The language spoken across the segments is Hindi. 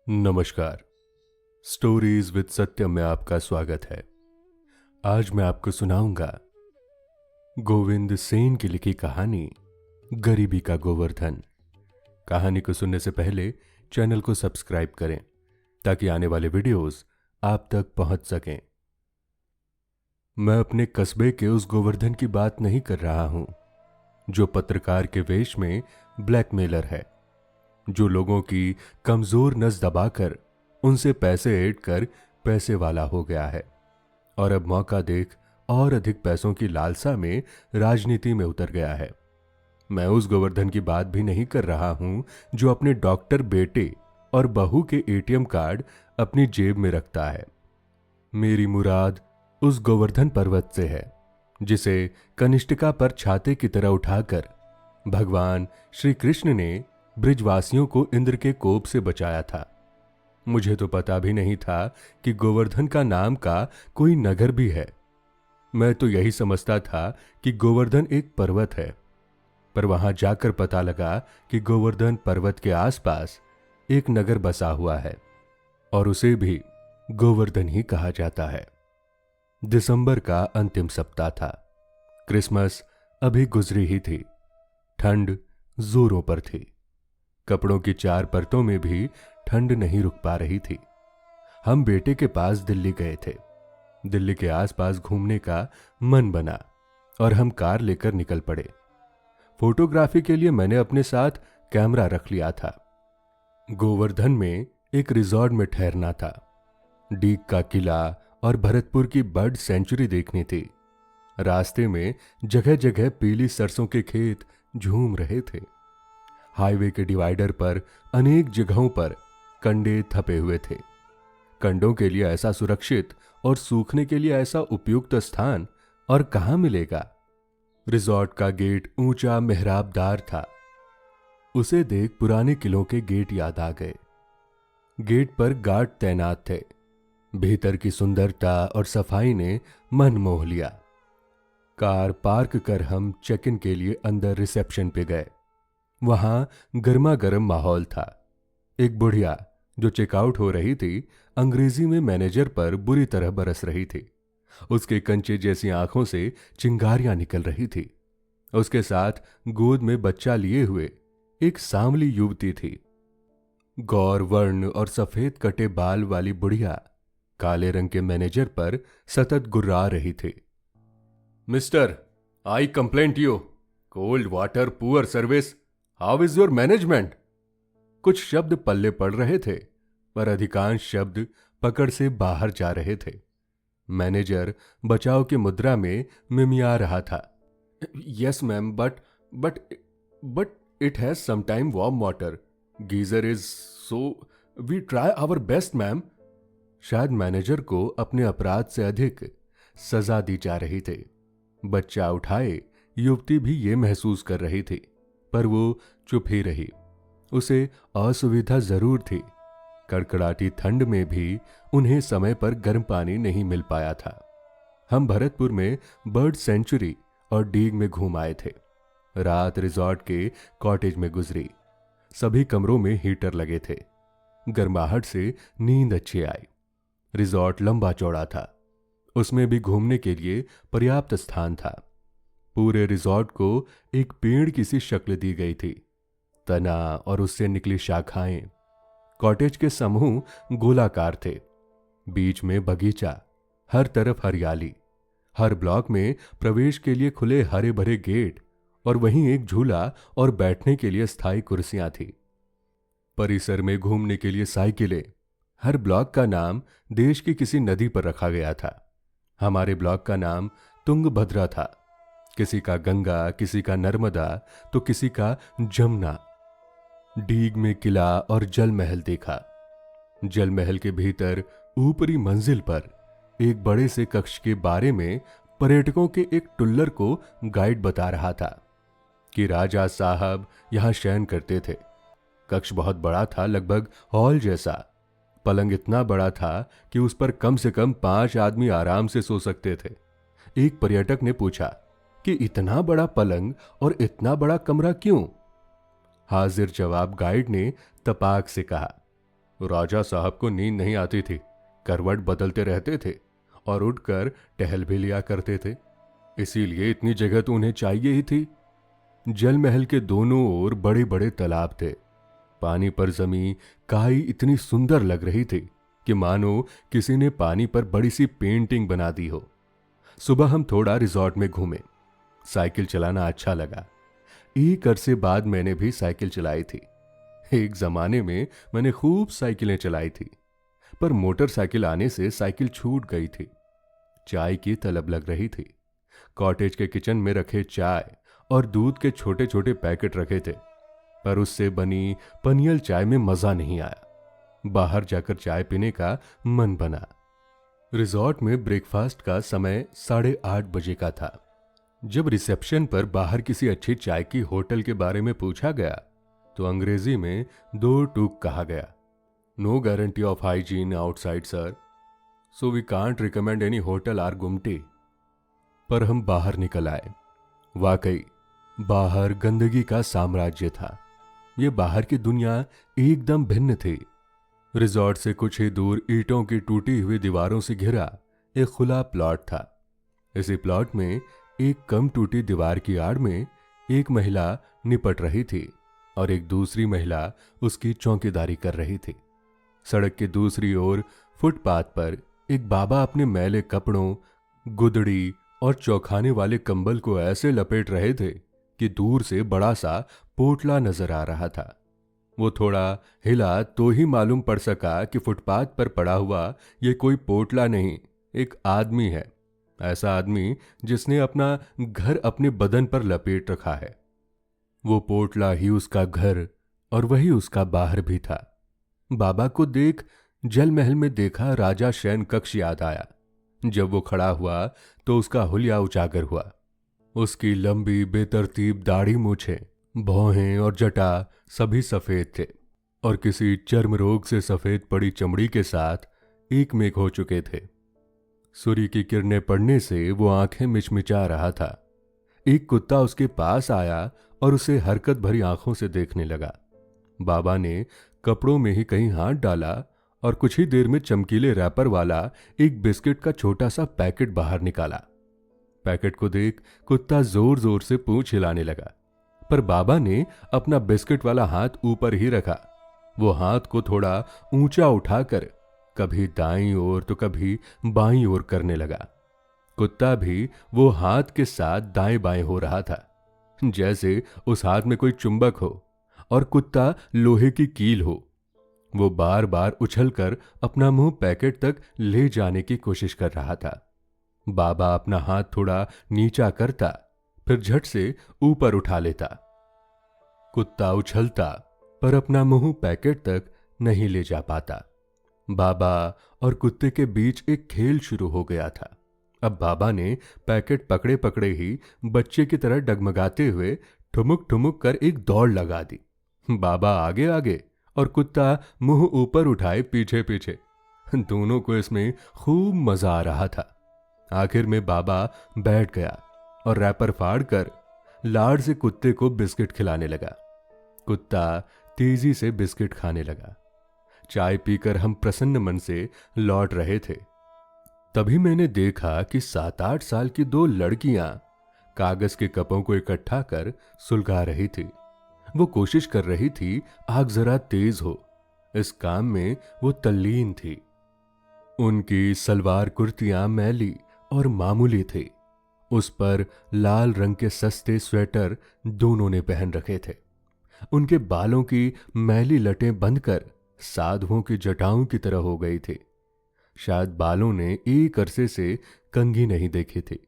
नमस्कार। स्टोरीज विद सत्यम में आपका स्वागत है। आज मैं आपको सुनाऊंगा गोविंद सेन की लिखी कहानी गरीबी का गोवर्धन। कहानी को सुनने से पहले चैनल को सब्सक्राइब करें ताकि आने वाले वीडियोस आप तक पहुंच सकें। मैं अपने कस्बे के उस गोवर्धन की बात नहीं कर रहा हूं जो पत्रकार के वेश में ब्लैकमेलर है, जो लोगों की कमजोर नस दबाकर उनसे पैसे ऐंठ कर पैसे वाला हो गया है और अब मौका देख और अधिक पैसों की लालसा में राजनीति में उतर गया है। मैं उस गोवर्धन की बात भी नहीं कर रहा हूं जो अपने डॉक्टर बेटे और बहू के एटीएम कार्ड अपनी जेब में रखता है। मेरी मुराद उस गोवर्धन पर्वत से है जिसे कनिष्ठिका पर छाते की तरह उठाकर भगवान श्री कृष्ण ने ब्रिजवासियों को इंद्र के कोप से बचाया था। मुझे तो पता भी नहीं था कि गोवर्धन का नाम का कोई नगर भी है। मैं तो यही समझता था कि गोवर्धन एक पर्वत है, पर वहां जाकर पता लगा कि गोवर्धन पर्वत के आसपास एक नगर बसा हुआ है और उसे भी गोवर्धन ही कहा जाता है। दिसंबर का अंतिम सप्ताह था। क्रिसमस अभी गुजरी ही थी। ठंड जोरों पर थी। कपड़ों की 4 परतों में भी ठंड नहीं रुक पा रही थी। हम बेटे के पास दिल्ली गए थे। दिल्ली के आसपास घूमने का मन बना और हम कार लेकर निकल पड़े। फोटोग्राफी के लिए मैंने अपने साथ कैमरा रख लिया था। गोवर्धन में एक रिजॉर्ट में ठहरना था। डीग का किला और भरतपुर की बर्ड सेंचुरी देखनी थी। रास्ते में जगह जगह पीली सरसों के खेत झूम रहे थे। हाईवे के डिवाइडर पर अनेक जगहों पर कंडे थपे हुए थे। कंडों के लिए ऐसा सुरक्षित और सूखने के लिए ऐसा उपयुक्त स्थान और कहां मिलेगा। रिजॉर्ट का गेट ऊंचा मेहराबदार था। उसे देख पुराने किलों के गेट याद आ गए। गेट पर गार्ड तैनात थे। भीतर की सुंदरता और सफाई ने मन मोह लिया। कार पार्क कर हम चेक इन के लिए अंदर रिसेप्शन पे गए। वहां गर्मा गर्म माहौल था। एक बुढ़िया जो चेकआउट हो रही थी अंग्रेजी में मैनेजर पर बुरी तरह बरस रही थी। उसके कंचे जैसी आंखों से चिंगारियां निकल रही थी। उसके साथ गोद में बच्चा लिए हुए एक सांवली युवती थी। गौर वर्ण और सफेद कटे बाल वाली बुढ़िया काले रंग के मैनेजर पर सतत गुर्रा रही थी। Mister, I complaint you, cold water poor service, how is your management. कुछ शब्द पल्ले पड़ रहे थे पर अधिकांश शब्द पकड़ से बाहर जा रहे थे। मैनेजर बचाव की मुद्रा में मिमिया रहा था। Yes ma'am, but it has some time warm water, geyser is so we try our best ma'am. शायद मैनेजर को अपने अपराध से अधिक सजा दी जा रही थी। बच्चा उठाए युवती भी ये महसूस कर रही थी, पर वो चुप ही रही। उसे असुविधा जरूर थी। कड़कड़ाती ठंड में भी उन्हें समय पर गर्म पानी नहीं मिल पाया था। हम भरतपुर में बर्ड सेंचुरी और डीग में घूम आए थे। रात रिजॉर्ट के कॉटेज में गुजरी। सभी कमरों में हीटर लगे थे। गर्माहट से नींद अच्छी आई। रिजॉर्ट लंबा चौड़ा था। उसमें भी घूमने के लिए पर्याप्त स्थान था। पूरे रिजॉर्ट को एक पेड़ की सी शक्ल दी गई थी। तना और उससे निकली शाखाएं। कॉटेज के समूह गोलाकार थे। बीच में बगीचा, हर तरफ हरियाली। हर ब्लॉक में प्रवेश के लिए खुले हरे भरे गेट और वहीं एक झूला और बैठने के लिए स्थायी कुर्सियां थी। परिसर में घूमने के लिए साइकिलें। हर ब्लॉक का नाम देश की किसी नदी पर रखा गया था। हमारे ब्लॉक का नाम तुंगभद्रा था। किसी का गंगा, किसी का नर्मदा तो किसी का जमुना। डीग में किला और जल महल देखा। जल महल के भीतर ऊपरी मंजिल पर एक बड़े से कक्ष के बारे में पर्यटकों के एक टुल्लर को गाइड बता रहा था कि राजा साहब यहां शयन करते थे। कक्ष बहुत बड़ा था, लगभग हॉल जैसा। पलंग इतना बड़ा था कि उस पर कम से कम 5 आदमी आराम से सो सकते थे। एक पर्यटक ने पूछा कि इतना बड़ा पलंग और इतना बड़ा कमरा क्यों? हाजिर जवाब गाइड ने तपाक से कहा, राजा साहब को नींद नहीं आती थी, करवट बदलते रहते थे और उठकर टहल भी लिया करते थे, इसीलिए इतनी जगह तो उन्हें चाहिए ही थी। जल महल के दोनों ओर बड़े बड़े तालाब थे। पानी पर जमी काई इतनी सुंदर लग रही थी कि मानो किसी ने पानी पर बड़ी सी पेंटिंग बना दी हो। सुबह हम थोड़ा रिजॉर्ट में घूमे। साइकिल चलाना अच्छा लगा। एक अरसे बाद मैंने भी साइकिल चलाई थी। एक जमाने में मैंने खूब साइकिलें चलाई थी, पर मोटरसाइकिल आने से साइकिल छूट गई थी। चाय की तलब लग रही थी। कॉटेज के किचन में रखे चाय और दूध के छोटे छोटे पैकेट रखे थे, पर उससे बनी पनियल चाय में मजा नहीं आया। बाहर जाकर चाय पीने का मन बना। रिजॉर्ट में ब्रेकफास्ट का समय 8:30 बजे का था। जब रिसेप्शन पर बाहर किसी अच्छी चाय की होटल के बारे में पूछा गया तो अंग्रेजी में 2 टूक कहा गया। No guarantee of hygiene outside sir, so we can't recommend any hotel or गुमटी। पर हम बाहर निकल आए। वाकई बाहर गंदगी का साम्राज्य था। ये बाहर की दुनिया एकदम भिन्न थी। रिजॉर्ट से कुछ ही दूर ईंटों की टूटी हुई दीवारों से घिरा एक खुला प्लॉट था। इसी प्लॉट में एक कम टूटी दीवार की आड़ में एक महिला निपट रही थी और एक दूसरी महिला उसकी चौकीदारी कर रही थी। सड़क के दूसरी ओर फुटपाथ पर एक बाबा अपने मैले कपड़ों, गुदड़ी और चौखाने वाले कंबल को ऐसे लपेट रहे थे कि दूर से बड़ा सा पोटला नजर आ रहा था। वो थोड़ा हिला तो ही मालूम पड़ सका कि फुटपाथ पर पड़ा हुआ ये कोई पोटला नहीं, एक आदमी है। ऐसा आदमी जिसने अपना घर अपने बदन पर लपेट रखा है। वो पोटला ही उसका घर और वही उसका बाहर भी था। बाबा को देख जल महल में देखा राजा शयन कक्ष याद आया। जब वो खड़ा हुआ तो उसका हुलिया उजागर हुआ। उसकी लंबी बेतरतीब दाढ़ी, मूछें, भौहें और जटा सभी सफेद थे और किसी चर्म रोग से सफेद पड़ी चमड़ी के साथ एकमेक हो चुके थे। सूर्य की किरणें पड़ने से वो आंखें मिचमिचा रहा था। एक कुत्ता उसके पास आया और उसे हरकत भरी आंखों से देखने लगा। बाबा ने कपड़ों में ही कहीं हाथ डाला और कुछ ही देर में चमकीले रैपर वाला एक बिस्किट का छोटा सा पैकेट बाहर निकाला। पैकेट को देख कुत्ता जोर जोर से पूंछ हिलाने लगा, पर बाबा ने अपना बिस्किट वाला हाथ ऊपर ही रखा। वो हाथ को थोड़ा ऊंचा उठाकर कभी दाईं ओर तो कभी बाईं ओर करने लगा। कुत्ता भी वो हाथ के साथ दाएं बाएं हो रहा था, जैसे उस हाथ में कोई चुंबक हो और कुत्ता लोहे की कील हो। वो बार बार उछलकर अपना मुंह पैकेट तक ले जाने की कोशिश कर रहा था। बाबा अपना हाथ थोड़ा नीचा करता, फिर झट से ऊपर उठा लेता। कुत्ता उछलता पर अपना मुंह पैकेट तक नहीं ले जा पाता। बाबा और कुत्ते के बीच एक खेल शुरू हो गया था। अब बाबा ने पैकेट पकड़े पकड़े ही बच्चे की तरह डगमगाते हुए ठुमुक ठुमुक कर एक दौड़ लगा दी। बाबा आगे आगे और कुत्ता मुंह ऊपर उठाए पीछे पीछे। दोनों को इसमें खूब मजा आ रहा था। आखिर में बाबा बैठ गया और रैपर फाड़ कर लाड़ से कुत्ते को बिस्किट खिलाने लगा। कुत्ता तेजी से बिस्किट खाने लगा। चाय पीकर हम प्रसन्न मन से लौट रहे थे। तभी मैंने देखा कि 7-8 साल की 2 लड़कियां कागज के कपों को इकट्ठा कर सुलगा रही थी। वो कोशिश कर रही थी आग जरा तेज हो। इस काम में वो तल्लीन थी। उनकी सलवार कुर्तियां मैली और मामूली थी। उस पर लाल रंग के सस्ते स्वेटर दोनों ने पहन रखे थे। उनके बालों की मैली लटें बंद कर साधुओं की जटाओं की तरह हो गई थी। शायद बालों ने एक अरसे से कंघी नहीं देखी थी।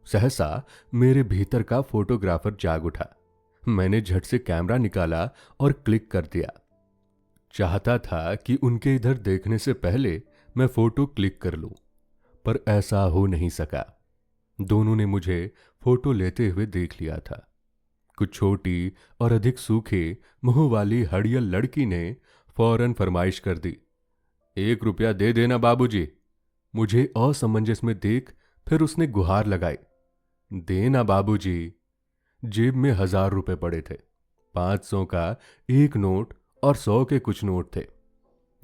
सहसा मेरे भीतर का फोटोग्राफर जाग उठा। मैंने झट से कैमरा निकाला और क्लिक कर दिया। चाहता था कि उनके इधर देखने से पहले मैं फोटो क्लिक कर लूं, पर ऐसा हो नहीं सका। दोनों ने मुझे फोटो लेते हुए देख लिया था। कुछ छोटी और अधिक सूखे मुंह वाली हड़ियल लड़की ने फौरन फरमाइश कर दी, 1 रुपया दे देना बाबूजी। मुझे असमंजस में देख फिर उसने गुहार लगाई, देना बाबूजी। जेब में 1000 रुपए पड़े थे। 500 का एक नोट और 100 के कुछ नोट थे।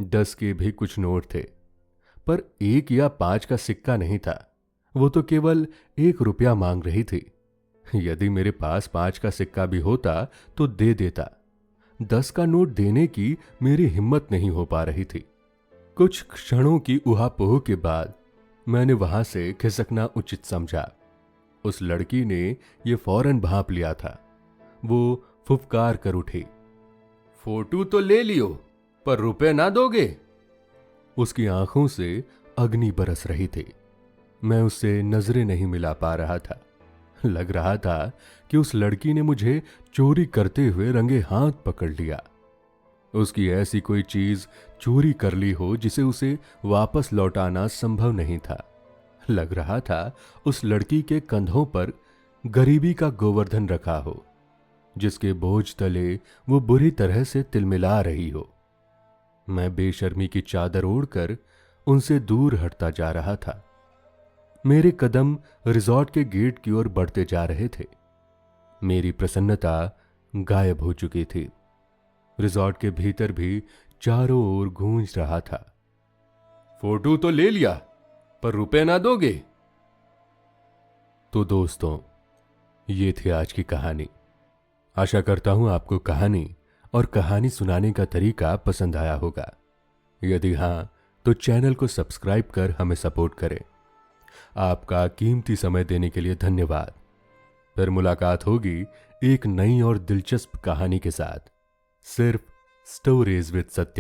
10 के भी कुछ नोट थे, पर 1 या 5 का सिक्का नहीं था। वो तो केवल 1 रुपया मांग रही थी। यदि मेरे पास 5 का सिक्का भी होता तो दे देता। 10 का नोट देने की मेरी हिम्मत नहीं हो पा रही थी। कुछ क्षणों की उहापोह के बाद मैंने वहां से खिसकना उचित समझा। उस लड़की ने यह फौरन भांप लिया था। वो फुफकार कर उठी, फोटो तो ले लियो, पर रुपए ना दोगे? उसकी आंखों से अग्नि बरस रही थी। मैं उससे नजरें नहीं मिला पा रहा था। लग रहा था कि उस लड़की ने मुझे चोरी करते हुए रंगे हाथ पकड़ लिया। उसकी ऐसी कोई चीज चोरी कर ली हो जिसे उसे वापस लौटाना संभव नहीं था। लग रहा था उस लड़की के कंधों पर गरीबी का गोवर्धन रखा हो, जिसके बोझ तले वो बुरी तरह से तिलमिला रही हो। मैं बेशर्मी की चादर ओढ़कर उनसे दूर हटता जा रहा था। मेरे कदम रिजॉर्ट के गेट की ओर बढ़ते जा रहे थे। मेरी प्रसन्नता गायब हो चुकी थी। रिजॉर्ट के भीतर भी चारों ओर गूंज रहा था, फोटो तो ले लिया, पर रुपए ना दोगे? तो दोस्तों, ये थी आज की कहानी। आशा करता हूं आपको कहानी और कहानी सुनाने का तरीका पसंद आया होगा। यदि हां, तो चैनल को सब्सक्राइब कर हमें सपोर्ट करें। आपका कीमती समय देने के लिए धन्यवाद। फिर मुलाकात होगी एक नई और दिलचस्प कहानी के साथ, सिर्फ स्टोरीज विद सत्य।